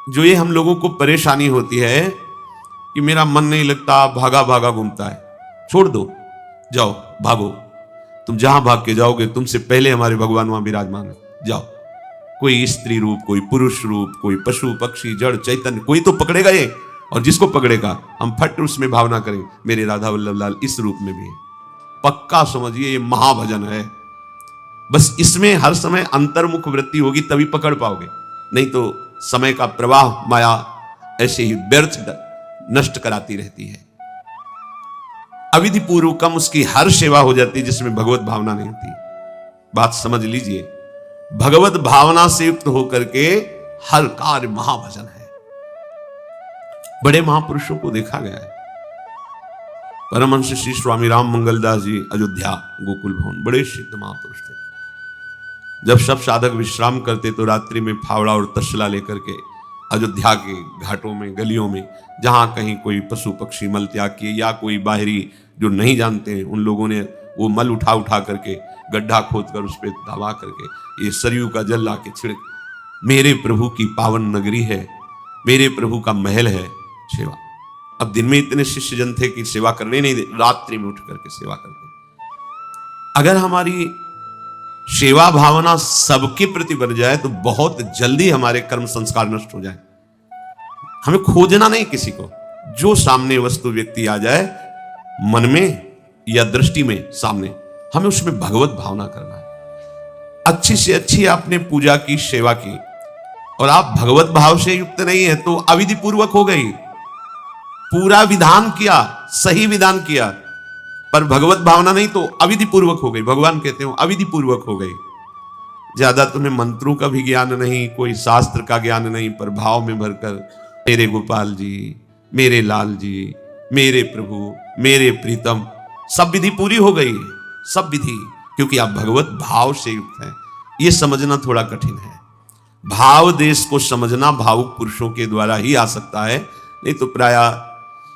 जो ये हम लोगों को परेशानी होती है कि मेरा मन नहीं लगता, भागा भागा घूमता है, छोड़ दो, जाओ भागो। तुम जहां भाग के जाओगे तुमसे पहले हमारे भगवान वहां विराजमान है, जाओ। कोई स्त्री रूप, कोई पुरुष रूप, कोई पशु पक्षी जड़ चैतन्य, कोई तो पकड़ेगा ये, और जिसको पकड़ेगा हम फट उसमें भावना करें मेरे राधा वल्लभ लाल इस रूप में भी है। पक्का समझिए ये महाभजन है। बस इसमें हर समय अंतर्मुख वृत्ति होगी तभी पकड़ पाओगे, नहीं तो समय का प्रवाह माया ऐसे ही व्यर्थ नष्ट कराती रहती है। अविधि पूर्वकम उसकी हर सेवा हो जाती है जिसमें भगवत भावना नहीं होती। बात समझ लीजिए, भगवत भावना से युक्त होकर के हर कार्य महाभजन है। बड़े महापुरुषों को देखा गया है। परमहंस श्री स्वामी राम मंगलदास जी अयोध्या गोकुल भवन बड़े सिद्ध महापुरुष थे। जब सब साधक विश्राम करते तो रात्रि में फावड़ा और तसला लेकर के अयोध्या के घाटों में, गलियों में, जहां कहीं कोई पशु पक्षी मल त्याग किए या कोई बाहरी जो नहीं जानते हैं उन लोगों ने वो मल उठा उठा करके गड्ढा खोद कर उस पर दबा करके ये सरयू का जल लाके छिड़क, मेरे प्रभु की पावन नगरी है, मेरे प्रभु का महल है, सेवा। अब दिन में इतने शिष्य जन थे कि सेवा करने नहीं दे, रात्रि में उठ करके सेवा करते। अगर हमारी सेवा भावना सबके प्रति बन जाए तो बहुत जल्दी हमारे कर्म संस्कार नष्ट हो जाए। हमें खोजना नहीं किसी को, जो सामने वस्तु व्यक्ति आ जाए मन में या दृष्टि में सामने, हमें उसमें भगवत भावना करना है। अच्छी से अच्छी आपने पूजा की, सेवा की, और आप भगवत भाव से युक्त नहीं है तो अविधि पूर्वक हो गई। पूरा विधान किया, सही विधान किया, पर भगवत भावना नहीं तो अविधि पूर्वक हो गई। भगवान कहते हो अविधि पूर्वक हो गई। ज्यादा तुम्हें मंत्रों का भी ज्ञान नहीं, कोई शास्त्र का ज्ञान नहीं, पर भाव में भरकर मेरे गोपाल जी, मेरे लाल जी, मेरे प्रभु, मेरे प्रीतम, सब विधि पूरी हो गई। सब विधि, क्योंकि आप भगवत भाव से युक्त हैं। यह समझना थोड़ा कठिन है। भाव देश को समझना भावुक पुरुषों के द्वारा ही आ सकता है, नहीं तो प्रायः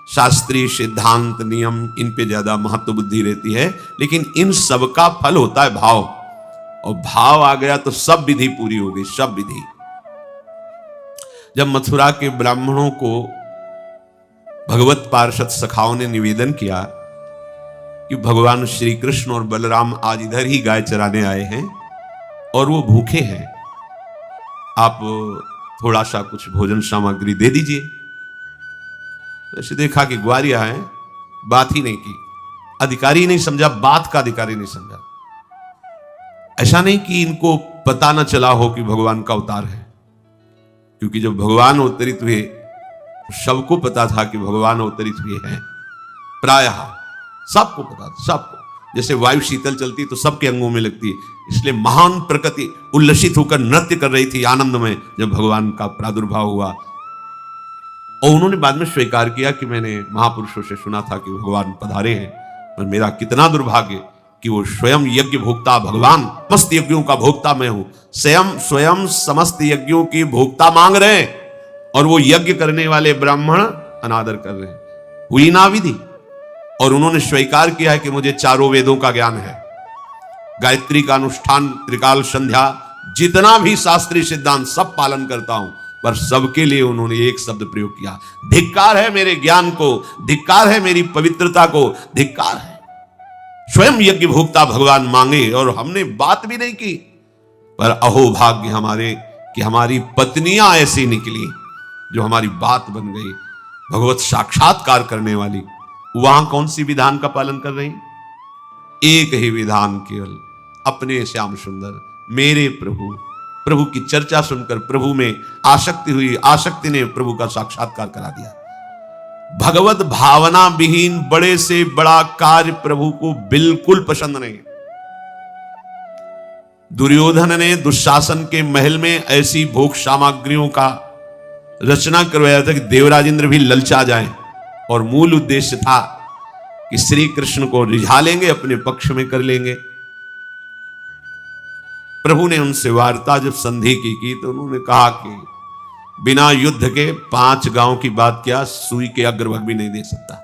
शास्त्रीय सिद्धांत नियम इन पे ज्यादा महत्व बुद्धि रहती है। लेकिन इन सब का फल होता है भाव, और भाव आ गया तो सब विधि पूरी हो गई। सब विधि। जब मथुरा के ब्राह्मणों को भगवत पार्षद सखाओं ने निवेदन किया कि भगवान श्री कृष्ण और बलराम आज इधर ही गाय चराने आए हैं और वो भूखे हैं, आप थोड़ा सा कुछ भोजन सामग्री दे दीजिए। वैसे देखा कि ग्वारिया है, बात ही नहीं की, अधिकारी नहीं समझा, बात का अधिकारी नहीं समझा। ऐसा नहीं कि इनको पता न चला हो कि भगवान का अवतार है, क्योंकि जब भगवान अवतरित हुए सबको पता था कि भगवान अवतरित हुए हैं। प्रायः सबको पता था, सबको। जैसे वायु शीतल चलती तो सबके अंगों में लगती है, इसलिए महान प्रकृति उल्लसित होकर नृत्य कर रही थी आनंद में जब भगवान का प्रादुर्भाव हुआ। और उन्होंने बाद में स्वीकार किया कि मैंने महापुरुषों से सुना था कि भगवान पधारे हैं, पर मेरा कितना दुर्भाग्य कि वो स्वयं यज्ञ भोक्ता भगवान, समस्त यज्ञों का भोक्ता मैं हूं, स्वयं समस्त यज्ञों की भोक्ता मांग रहे हैं और वो यज्ञ करने वाले ब्राह्मण अनादर कर रहे हैं। हुई ना विधि। और उन्होंने स्वीकार किया है कि मुझे चारों वेदों का ज्ञान है, गायत्री का अनुष्ठान, त्रिकाल संध्या, जितना भी शास्त्रीय सिद्धांत सब पालन करता हूं, पर सबके लिए उन्होंने एक शब्द प्रयोग किया, धिक्कार है मेरे ज्ञान को, धिक्कार है मेरी पवित्रता को, धिक्कार है। स्वयं यज्ञ भोक्ता भगवान मांगे और हमने बात भी नहीं की, पर अहोभाग्य हमारे कि हमारी पत्नियां ऐसी निकली जो हमारी बात बन गई, भगवत साक्षात्कार करने वाली। वहां कौन सी विधान का पालन कर रही? एक ही विधान, केवल अपने श्याम सुंदर मेरे प्रभु। प्रभु की चर्चा सुनकर प्रभु में आसक्ति हुई, आसक्ति ने प्रभु का साक्षात्कार करा दिया। भगवत भावना विहीन बड़े से बड़ा कार्य प्रभु को बिल्कुल पसंद नहीं। दुर्योधन ने दुशासन के महल में ऐसी भोग सामग्रियों का रचना करवाया था कि देवराजेंद्र भी ललचा जाएं, और मूल उद्देश्य था कि श्री कृष्ण को रिझा लेंगे, अपने पक्ष में कर लेंगे। प्रभु ने उनसे वार्ता जब संधि की तो उन्होंने कहा कि बिना युद्ध के 5 गांव की बात क्या, सुई के अग्रभाग भी नहीं दे सकता,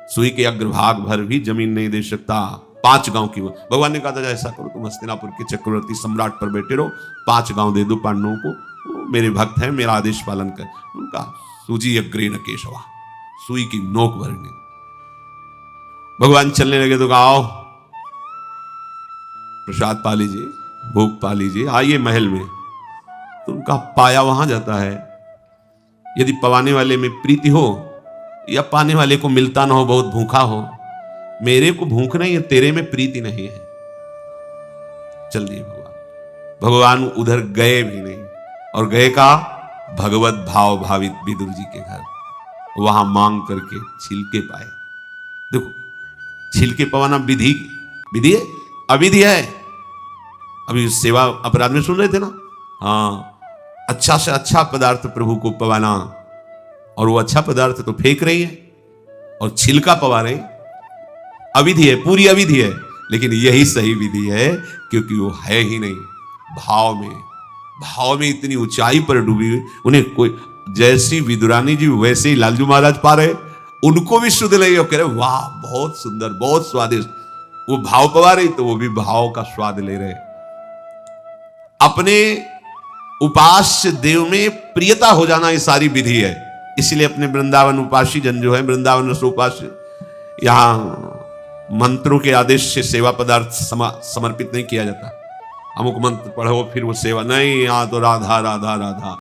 सुई के अग्रभाग भर भी जमीन नहीं दे सकता। 5 गांव की भगवान ने कहा था ऐसा करो तुम हस्तिनापुर के चक्रवर्ती सम्राट पर बैठे रहो, 5 गांव दे दो पांडवों को, मेरे भक्त हैं, मेरा आदेश पालन कर। उनका सूजी अग्रेण केशवा, सुई की नोक भरने। भगवान चलने लगे तो कहा आओ प्रसाद पा लीजिए, भोग पा लीजिए, आइए महल में। तो उनका पाया वहां जाता है। यदि पवाने वाले में प्रीति हो या पाने वाले को मिलता ना हो, बहुत भूखा हो, मेरे को भूख नहीं है, तेरे में प्रीति नहीं है, चल दिए भगवान। भगवान उधर गए भी नहीं, और गए का भगवत भाव भावित विदुर जी के घर, वहां मांग करके छिलके पाए। देखो छिलके पवाना विधि विधि है, अविधि है। अभी सेवा अपराध में सुन रहे थे ना, हाँ, अच्छा से अच्छा पदार्थ प्रभु को पवाना, और वो अच्छा पदार्थ तो फेंक रही है और छिलका पवा रही, अविधि है, पूरी अविधि है। लेकिन यही सही विधि है, क्योंकि वो है ही नहीं भाव में। भाव में इतनी ऊंचाई पर डूबी हुई, उन्हें कोई, जैसी विदुरानी जी वैसे ही लालजू महाराज पा रहे, उनको भी शुद्ध लगे और कह रहे वाह बहुत सुंदर, बहुत स्वादिष्ट। वो भाव पवा रही तो वो भी भाव का स्वाद ले रहे। अपने उपास्य देव में प्रियता हो जाना ये सारी विधि है। इसलिए अपने वृंदावन उपासी जन जो है, वृंदावन उपास्य, यहां मंत्रों के आदेश से सेवा पदार्थ समर्पित नहीं किया जाता। अमुक मंत्र पढ़ो फिर वो सेवा नहीं, यहां तो राधा राधा राधा।